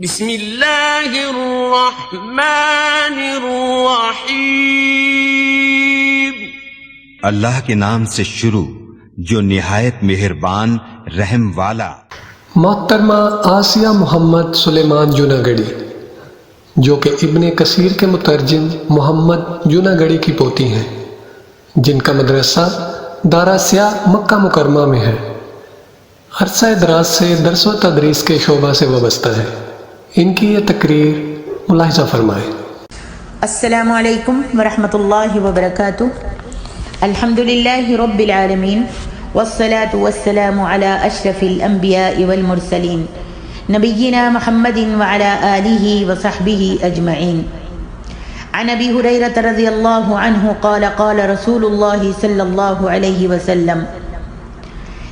بسم اللہ الرحمن الرحیم۔ اللہ کے نام سے شروع جو نہایت مہربان رحم والا۔ محترمہ آسیہ محمد سلیمان جوناگڑی، جو کہ ابن کثیر کے مترجم محمد جوناگڑی کی پوتی ہیں، جن کا مدرسہ دارا سیاہ مکہ مکرمہ میں ہے، عرصہ دراز سے درس و تدریس کے شعبہ سے وابستہ ہے۔ ان کی یہ تقریر ملاحظہ فرمائیں۔ السلام علیکم ورحمۃ اللہ وبرکاتہ۔ الحمد للہ رب العالمین والصلاة والسلام علی اشرف الانبیاء والمرسلین نبینا محمد وعلی آلہ وصحبہ اجمعین۔ عن ابی ہریرہ رضی اللہ عنہ قال قال رسول اللہ صلی اللہ علیہ وسلم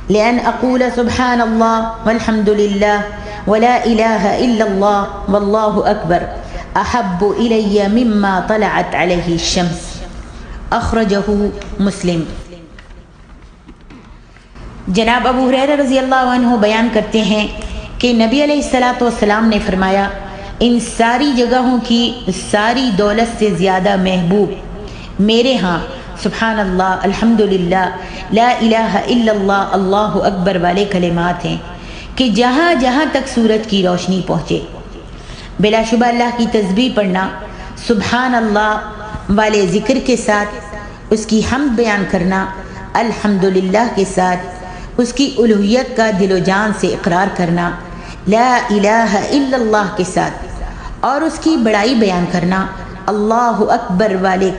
لأن أقول سبحان الله والحمد لله ولا إله إلا الله والله أكبر أحب إلي مما طلعت عليه الشمس۔ أخرجه مسلم۔ جناب ابو ہریرہ رضی اللہ عنہ بیان کرتے ہیں کہ نبی علیہ الصلاۃ والسلام نے فرمایا، ان ساری جگہوں کی ساری دولت سے زیادہ محبوب میرے ہاں سبحان اللہ، الحمدللہ، لا الہ الا اللہ، اللہ اکبر والے کلمات ہیں کہ جہاں جہاں تک سورج کی روشنی پہنچے۔ بلا شبہ اللہ کی تسبیح پڑھنا، سبحان اللہ والے ذکر کے ساتھ اس کی حمد بیان کرنا، الحمدللہ کے ساتھ اس کی الوہیت کا دل و جان سے اقرار کرنا، لا الہ الا اللہ کے ساتھ اور اس کی بڑائی بیان کرنا، اللہ اکبر والے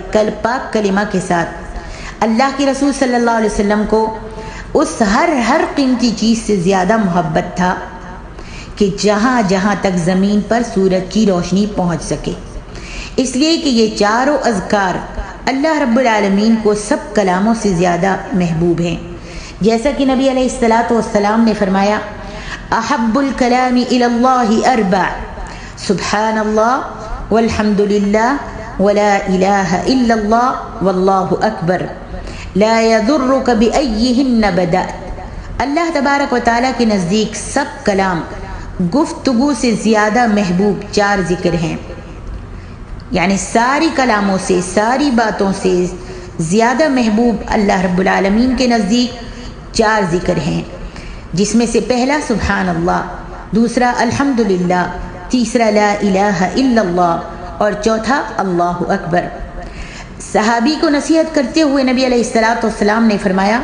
پاک کلمہ کے ساتھ۔ اللہ کے رسول صلی اللہ علیہ وسلم کو اس ہر قیمتی چیز سے زیادہ محبت تھا کہ جہاں جہاں تک زمین پر سورج کی روشنی پہنچ سکے، اس لیے کہ یہ چاروں اذکار اللہ رب العالمین کو سب کلاموں سے زیادہ محبوب ہیں۔ جیسا کہ نبی علیہ الصلاۃ والسلام نے فرمایا، احب الکلام الی اللہ اربع، سبحان اللہ والحمد للہ ولا الہ الا اللہ واللہ اکبر لا یضرک بأیہن بدأت۔ اللہ تبارک و تعالیٰ کے نزدیک سب کلام گفتگو سے زیادہ محبوب چار ذکر ہیں، یعنی ساری کلاموں سے، ساری باتوں سے زیادہ محبوب اللہ رب العالمین کے نزدیک چار ذکر ہیں، جس میں سے پہلا سبحان اللہ، دوسرا الحمدللہ، تیسرا لا الہ الا اللہ اور چوتھا اللہ اکبر۔ صحابی کو نصیحت کرتے ہوئے نبی علیہ الصلاۃ والسلام نے فرمایا،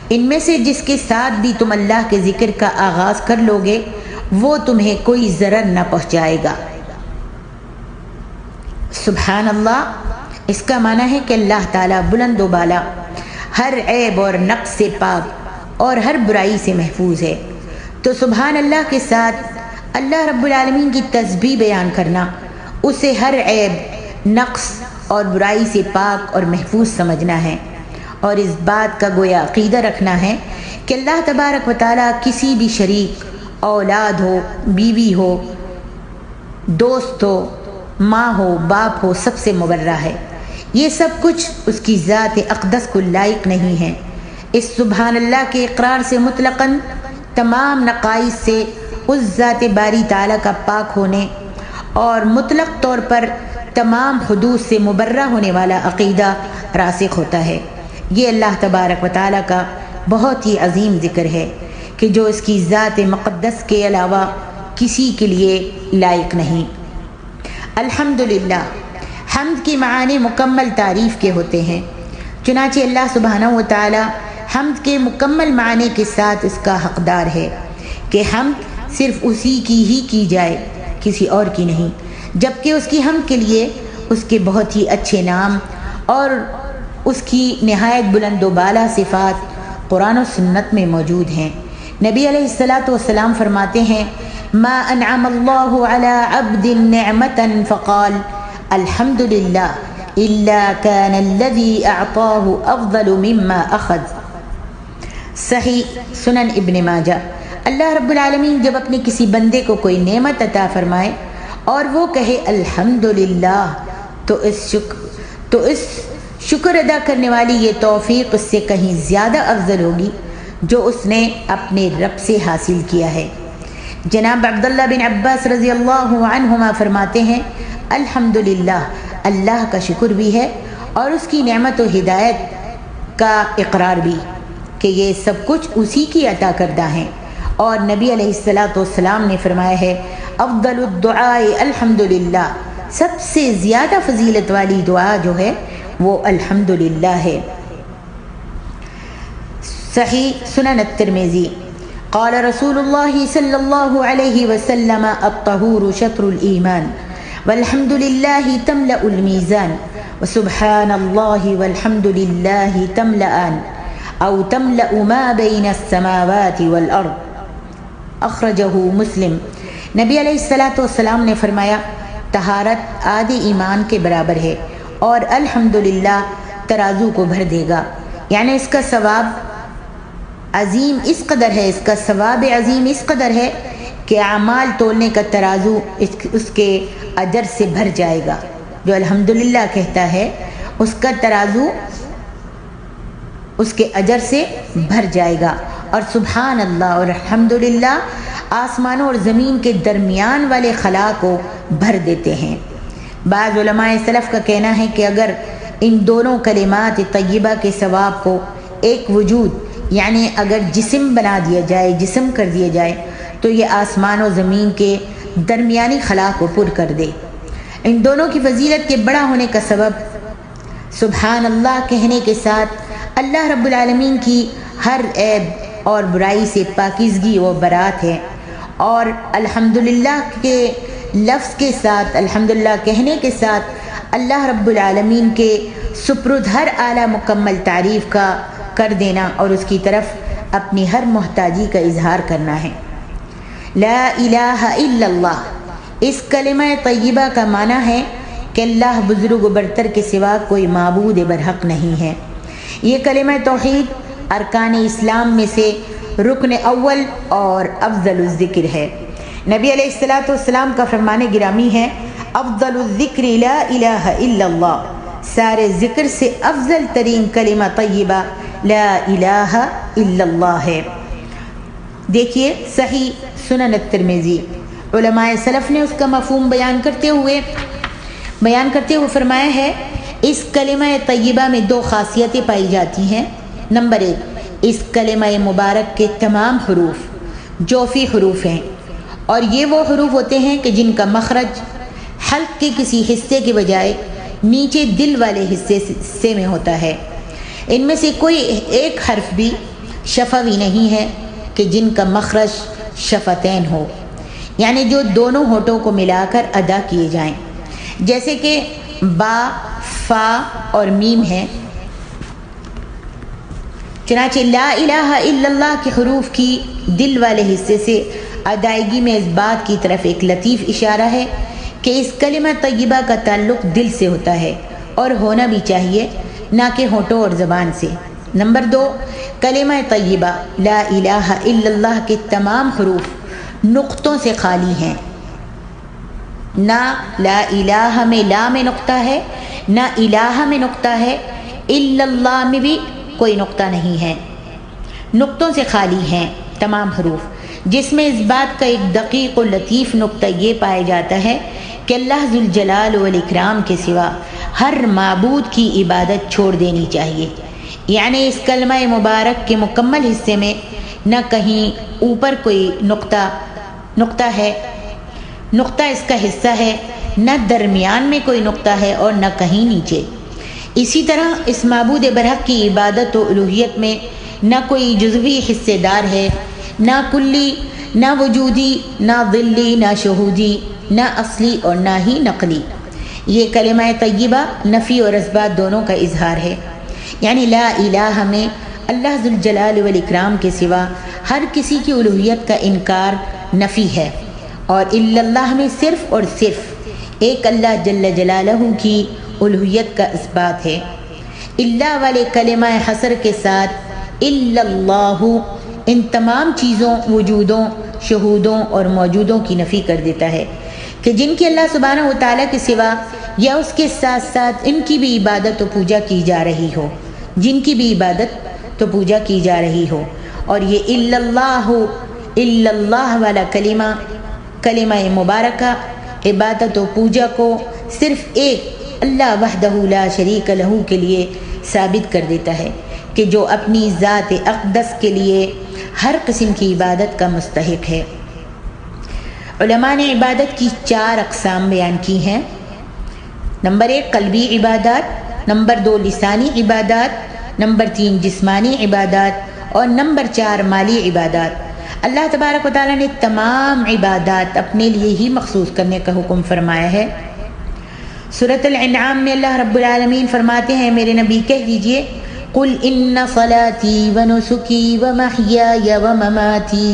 ان میں سے جس کے ساتھ بھی تم اللہ کے ذکر کا آغاز کر لو گے وہ تمہیں کوئی ضرر نہ پہنچائے گا۔ سبحان اللہ، اس کا معنی ہے کہ اللہ تعالیٰ بلند و بالا، ہر عیب اور نقص سے پاک اور ہر برائی سے محفوظ ہے۔ تو سبحان اللہ کے ساتھ اللہ رب العالمین کی تسبیح بیان کرنا، اسے ہر عیب، نقص اور برائی سے پاک اور محفوظ سمجھنا ہے، اور اس بات کا گویا عقیدہ رکھنا ہے کہ اللہ تبارک و تعالیٰ کسی بھی شریک، اولاد ہو، بیوی ہو، دوست ہو، ماں ہو، باپ ہو، سب سے مبرہ ہے۔ یہ سب کچھ اس کی ذات اقدس کو لائق نہیں ہے۔ اس سبحان اللہ کے اقرار سے مطلقاً تمام نقائص سے اس ذات باری تعالیٰ کا پاک ہونے اور مطلق طور پر تمام حدود سے مبرہ ہونے والا عقیدہ راسخ ہوتا ہے۔ یہ اللہ تبارک و تعالیٰ کا بہت ہی عظیم ذکر ہے کہ جو اس کی ذات مقدس کے علاوہ کسی کے لیے لائق نہیں۔ الحمدللہ، حمد کی معنی مکمل تعریف کے ہوتے ہیں، چنانچہ اللہ سبحانہ و تعالیٰ حمد کے مکمل معنی کے ساتھ اس کا حقدار ہے کہ حمد صرف اسی کی جائے، کسی اور کی نہیں، جبکہ اس کی حمد کے لیے اس کے بہت ہی اچھے نام اور اس کی نہایت بلند و بالا صفات قرآن و سنت میں موجود ہیں۔ نبی علیہ الصلاۃ والسلام فرماتے ہیں، ما انعم اللہ علی عبد نعمتا فقال الحمد للہ الا كان الذي اعطاه افضل مما اخذ۔ صحیح سنن ابن ماجہ۔ اللہ رب العالمین جب اپنے کسی بندے کو کوئی نعمت عطا فرمائے اور وہ کہے الحمدللہ، تو اس شکر ادا کرنے والی یہ توفیق اس سے کہیں زیادہ افضل ہوگی جو اس نے اپنے رب سے حاصل کیا ہے۔ جناب عبداللہ بن عباس رضی اللہ عنہما فرماتے ہیں الحمدللہ، اللہ کا شکر بھی ہے اور اس کی نعمت و ہدایت کا اقرار بھی کہ یہ سب کچھ اسی کی عطا کردہ ہیں۔ اور نبی علیہ السلام نے فرمایا ہے افضل الدعاء الحمدللہ، سب سے زیادہ فضیلت والی دعا جو ہے وہ الحمدللہ ہے۔ صحیح سنن الترمذی قال رسول اللہ صلی اللہ علیہ وسلم الطہور شطر الایمان والحمد للہ تملأ المیزان وسبحان اللہ والحمد للہ تملأان او تملأ ما بین السماوات والارض، اخرجہ مسلم۔ نبی علیہ السلام نے فرمایا طہارت آدھی ایمان کے برابر ہے اور الحمدللہ ترازو کو بھر دے گا، یعنی اس کا ثواب عظیم اس قدر ہے، اس کا ثواب عظیم اس قدر ہے کہ اعمال تولنے کا ترازو اس کے اجر سے بھر جائے گا۔ جو الحمدللہ کہتا ہے اس کا ترازو اس کے اجر سے بھر جائے گا، اور سبحان اللہ اور الحمدللہ آسمانوں اور زمین کے درمیان والے خلا کو بھر دیتے ہیں۔ بعض علماء سلف کا کہنا ہے کہ اگر ان دونوں کلمات طیبہ کے ثواب کو ایک وجود یعنی اگر جسم بنا دیا جائے، جسم کر دیا جائے، تو یہ آسمان و زمین کے درمیانی خلا کو پر کر دے۔ ان دونوں کی فضیلت کے بڑا ہونے کا سبب سبحان اللہ کہنے کے ساتھ اللہ رب العالمین کی ہر عیب اور برائی سے پاکیزگی و برات ہے، اور الحمدللہ کے لفظ کے ساتھ، الحمدللہ کہنے کے ساتھ اللہ رب العالمین کے سپرد ہر اعلیٰ مکمل تعریف کا کر دینا اور اس کی طرف اپنی ہر محتاجی کا اظہار کرنا ہے۔ لا الہ الا اللہ، اس کلمہ طیبہ کا معنی ہے کہ اللہ بزرگ و برتر کے سوا کوئی معبود برحق نہیں ہے۔ یہ کلمہ توحید ارکان اسلام میں سے رکن اول اور افضل الذکر ہے۔ نبی علیہ السلام کا فرمان گرامی ہے افضل الذکر لا الہ الا اللہ، سارے ذکر سے افضل ترین کلمہ طیبہ لا الہ الا اللہ ہے۔ دیکھیے صحیح سنن الترمذی، علماء سلف نے اس کا مفہوم بیان کرتے ہوئے فرمایا ہے اس کلمہ طیبہ میں دو خاصیتیں پائی جاتی ہیں۔ نمبر ایک، اس کلمہ مبارک کے تمام حروف جوفی حروف ہیں، اور یہ وہ حروف ہوتے ہیں کہ جن کا مخرج حلق کے کسی حصے کے بجائے نیچے دل والے حصے میں ہوتا ہے۔ ان میں سے کوئی ایک حرف بھی شفوی نہیں ہے کہ جن کا مخرج شفتین ہو، یعنی جو دونوں ہونٹوں کو ملا کر ادا کیے جائیں، جیسے کہ با، فا اور میم ہے۔ چنانچہ لا الہ الا اللہ کے حروف کی دل والے حصے سے ادائیگی میں اس بات کی طرف ایک لطیف اشارہ ہے کہ اس کلمہ طیبہ کا تعلق دل سے ہوتا ہے، اور ہونا بھی چاہیے، نہ کہ ہونٹوں اور زبان سے۔ نمبر دو، کلمہ طیبہ لا الہ الا اللہ کے تمام حروف نقطوں سے خالی ہیں، نہ لا الہ میں لا میں نقطہ ہے، نہ الہ میں نقطہ ہے، الا اللہ میں بھی کوئی نقطہ نہیں ہے، نقطوں سے خالی ہیں تمام حروف، جس میں اس بات کا ایک دقیق و لطیف نقطہ یہ پایا جاتا ہے کہ اللہ ذوالجلال والاکرام کے سوا ہر معبود کی عبادت چھوڑ دینی چاہیے۔ یعنی اس کلمہ مبارک کے مکمل حصے میں نہ کہیں اوپر کوئی نقطہ ہے، نقطہ اس کا حصہ ہے، نہ درمیان میں کوئی نقطہ ہے، اور نہ کہیں نیچے۔ اسی طرح اس معبود برحق کی عبادت و الوہیت میں نہ کوئی جزوی حصے دار ہے، نہ کلی، نہ وجودی، نہ ظلی، نہ شہودی، نہ اصلی اور نہ ہی نقلی۔ یہ کلمہ طیبہ نفی اور اثبات دونوں کا اظہار ہے، یعنی لا الہ میں اللہ ذوالجلال والاکرام کے سوا ہر کسی کی الوہیت کا انکار نفی ہے، اور الا اللہ میں صرف اور صرف ایک اللہ جل جلالہ کی الوہیت کا اثبات ہے۔ اللہ والے کلمہ حصر کے ساتھ الا اللہ ان تمام چیزوں، وجودوں، شہودوں اور موجودوں کی نفی کر دیتا ہے کہ جن کی اللہ سبحانہ و تعالیٰ کے سوا یا اس کے ساتھ ساتھ ان کی بھی عبادت و پوجا کی جا رہی ہو، جن کی بھی عبادت تو پوجا کی جا رہی ہو۔ اور یہ الا اللہ الا اللہ والا کلمہ مبارکہ عبادت و پوجا کو صرف ایک اللہ وحدہ لا شریک لہ کے لیے ثابت کر دیتا ہے کہ جو اپنی ذات اقدس کے لیے ہر قسم کی عبادت کا مستحق ہے۔ علماء نے عبادت کی 4 اقسام بیان کی ہیں۔ نمبر 1 قلبی عبادات، نمبر 2 لسانی عبادات، نمبر 3 جسمانی عبادات اور نمبر 4 مالی عبادات۔ اللہ تبارک و تعالیٰ نے تمام عبادات اپنے لیے ہی مخصوص کرنے کا حکم فرمایا ہے۔ سورۃ الانعام میں اللہ رب العالمین فرماتے ہیں، میرے نبی کہہ دیجئے قل ان صلاتی ونسکی ومحیای ومماتی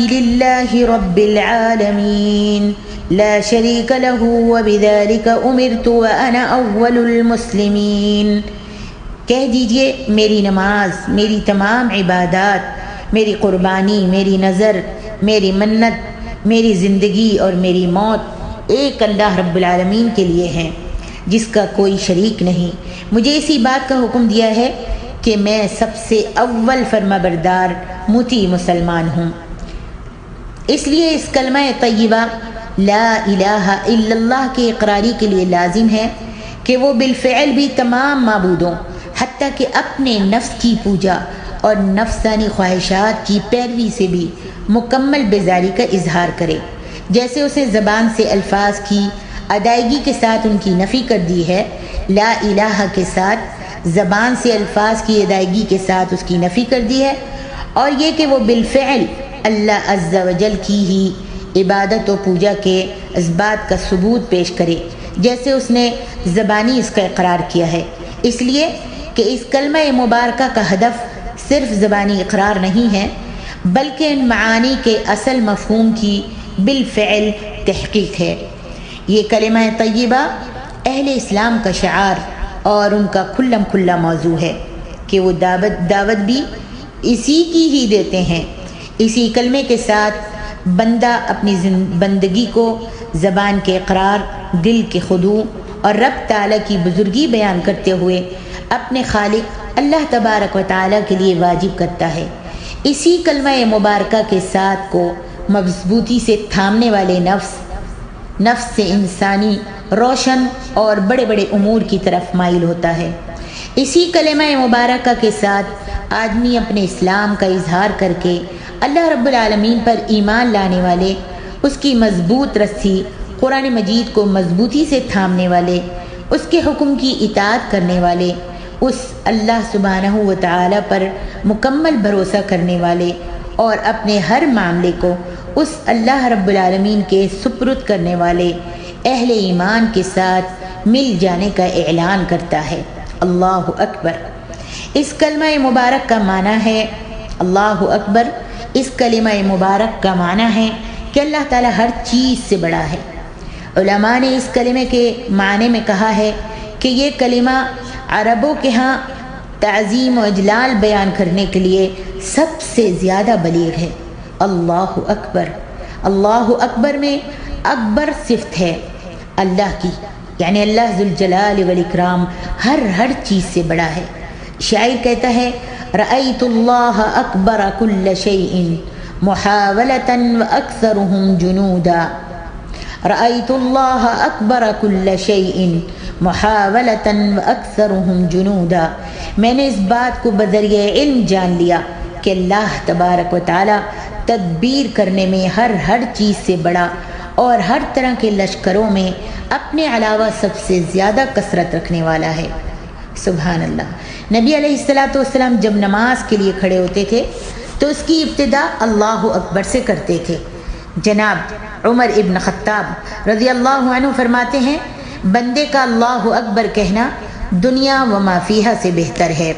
للہ رب العالمین لا شریک لہ وبذلک امرت وانا اول المسلمین۔ کہہ دیجئے میری نماز، میری تمام عبادات، میری قربانی، میری نذر، میری منت، میری زندگی اور میری موت ایک اللہ رب العالمین کے لیے ہیں جس کا کوئی شریک نہیں۔ مجھے اسی بات کا حکم دیا ہے کہ میں سب سے اول فرما بردار مطیع مسلمان ہوں۔ اس لیے اس کلمہ طیبہ لا الہ الا اللہ کے اقراری کے لیے لازم ہے کہ وہ بالفعل بھی تمام معبودوں حتیٰ کہ اپنے نفس کی پوجا اور نفسانی خواہشات کی پیروی سے بھی مکمل بیزاری کا اظہار کرے۔ جیسے اسے زبان سے الفاظ کی ادائیگی کے ساتھ ان کی نفی کر دی ہے، لا الہ کے ساتھ زبان سے الفاظ کی ادائیگی کے ساتھ اس کی نفی کر دی ہے، اور یہ کہ وہ بالفعل اللہ عز و جل کی ہی عبادت و پوجا کے اسبات کا ثبوت پیش کرے جیسے اس نے زبانی اس کا اقرار کیا ہے۔ اس لیے کہ اس کلمہ مبارکہ کا ہدف صرف زبانی اقرار نہیں ہے بلکہ ان معانی کے اصل مفہوم کی بالفعل تحقیق ہے۔ یہ کلمہ طیبہ اہل اسلام کا شعار اور ان کا کھلم کھلا موضوع ہے کہ وہ دعوت بھی اسی کی ہی دیتے ہیں۔ اسی کلمے کے ساتھ بندہ اپنی بندگی کو زبان کے اقرار، دل کے خضوع اور رب تعالیٰ کی بزرگی بیان کرتے ہوئے اپنے خالق اللہ تبارک و تعالیٰ کے لیے واجب کرتا ہے۔ اسی کلمہ مبارکہ کے ساتھ کو مضبوطی سے تھامنے والے نفس سے انسانی روشن اور بڑے بڑے امور کی طرف مائل ہوتا ہے۔ اسی کلمہ مبارکہ کے ساتھ آدمی اپنے اسلام کا اظہار کر کے اللہ رب العالمین پر ایمان لانے والے، اس کی مضبوط رسی قرآن مجید کو مضبوطی سے تھامنے والے، اس کے حکم کی اطاعت کرنے والے، اس اللہ سبحانہ و تعالی پر مکمل بھروسہ کرنے والے اور اپنے ہر معاملے کو اس اللہ رب العالمین کے سپرد کرنے والے اہل ایمان کے ساتھ مل جانے کا اعلان کرتا ہے۔ اللہ اکبر۔ اس کلمہ مبارک کا معنی ہے اللہ اکبر۔ اس کلمہ مبارک کا معنی ہے کہ اللہ تعالیٰ ہر چیز سے بڑا ہے۔ علماء نے اس کلمے کے معنی میں کہا ہے کہ یہ کلمہ عربوں کے ہاں تعظیم و اجلال بیان کرنے کے لیے سب سے زیادہ بلیغ ہے۔ اللہ اکبر۔ اللہ اکبر میں اکبر صفت ہے اللہ کی، یعنی اللہ ذوالجلال والاکرام ہر چیز سے بڑا ہے۔ شاعر کہتا ہے رأیت اللہ اکبر کل شیء محاولۃ واکثرهم جنودا۔ رأیت اللہ اکبر کل شیء محاولۃ واکثرهم جنودا۔ میں نے اس بات کو بذریعہ علم جان لیا کہ اللہ تبارک و تعالی تدبیر کرنے میں ہر چیز سے بڑا اور ہر طرح کے لشکروں میں اپنے علاوہ سب سے زیادہ کثرت رکھنے والا ہے۔ سبحان اللہ۔ نبی علیہ السلام جب نماز کے لیے کھڑے ہوتے تھے تو اس کی ابتدا اللہ اکبر سے کرتے تھے۔ جناب عمر ابن خطاب رضی اللہ عنہ فرماتے ہیں بندے کا اللہ اکبر کہنا دنیا و ما فیہا سے بہتر ہے۔